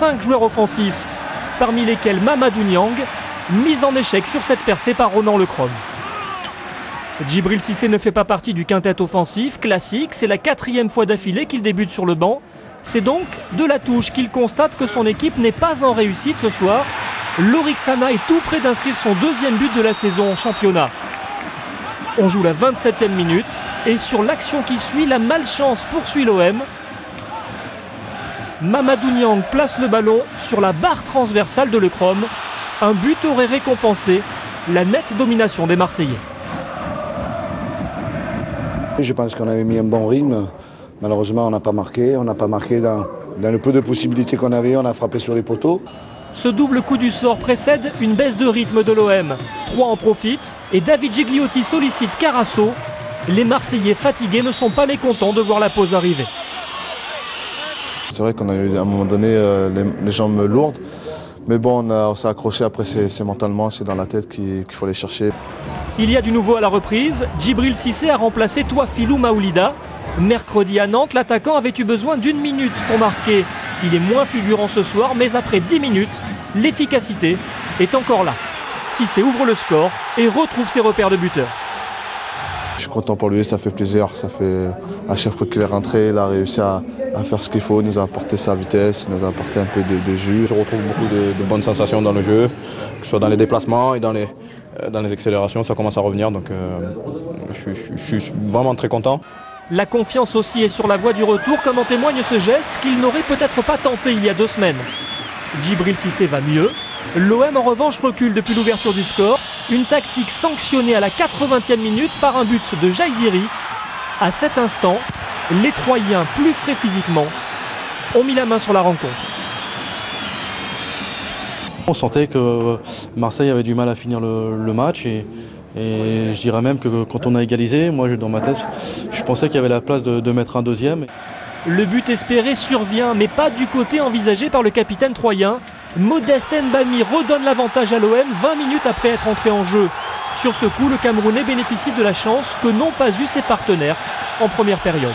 5 joueurs offensifs, parmi lesquels Mamadou Niang, mise en échec sur cette percée par Ronan Lecrom. Djibril Cissé ne fait pas partie du quintet offensif classique, c'est la 4e fois d'affilée qu'il débute sur le banc. C'est donc de la touche qu'il constate que son équipe n'est pas en réussite ce soir. L'Orixana est tout près d'inscrire son 2e but de la saison en championnat. On joue la 27e minute et sur l'action qui suit, la malchance poursuit l'OM. Mamadou Niang place le ballon sur la barre transversale de Lecrom. Un but aurait récompensé la nette domination des Marseillais. Je pense qu'on avait mis un bon rythme. Malheureusement, on n'a pas marqué. On n'a pas marqué dans le peu de possibilités qu'on avait. On a frappé sur les poteaux. Ce double coup du sort précède une baisse de rythme de l'OM. 3 en profitent et David Gigliotti sollicite Carasso. Les Marseillais fatigués ne sont pas mécontents de voir la pause arriver. C'est vrai qu'on a eu à un moment donné les jambes lourdes. Mais bon, on s'est accroché. Après, c'est mentalement, c'est dans la tête qu'il faut aller chercher. Il y a du nouveau à la reprise. Djibril Cissé a remplacé Touafilou Maoulida. Mercredi à Nantes, l'attaquant avait eu besoin d'1 minute pour marquer. Il est moins fulgurant ce soir, mais après 10 minutes, l'efficacité est encore là. Cissé ouvre le score et retrouve ses repères de buteur. Je suis content pour lui, ça fait plaisir. Ça fait à chaque fois qu'il est rentré, il a réussi à faire ce qu'il faut. Il nous a apporté sa vitesse, il nous a apporté un peu de jus. Je retrouve beaucoup de bonnes sensations dans le jeu, que ce soit dans les déplacements et dans les accélérations. Ça commence à revenir, donc je suis vraiment très content. La confiance aussi est sur la voie du retour, comme en témoigne ce geste qu'il n'aurait peut-être pas tenté il y a 2 semaines. Djibril Cissé va mieux. L'OM en revanche recule depuis l'ouverture du score. Une tactique sanctionnée à la 80e minute par un but de Jaïziri. À cet instant, les Troyens, plus frais physiquement, ont mis la main sur la rencontre. On sentait que Marseille avait du mal à finir le match et je dirais même que quand on a égalisé, moi dans ma tête, je pensais qu'il y avait la place de mettre un 2e. Le but espéré survient, mais pas du côté envisagé par le capitaine troyen. Modeste Mbami redonne l'avantage à l'OM 20 minutes après être entré en jeu. Sur ce coup, le Camerounais bénéficie de la chance que n'ont pas eu ses partenaires en première période.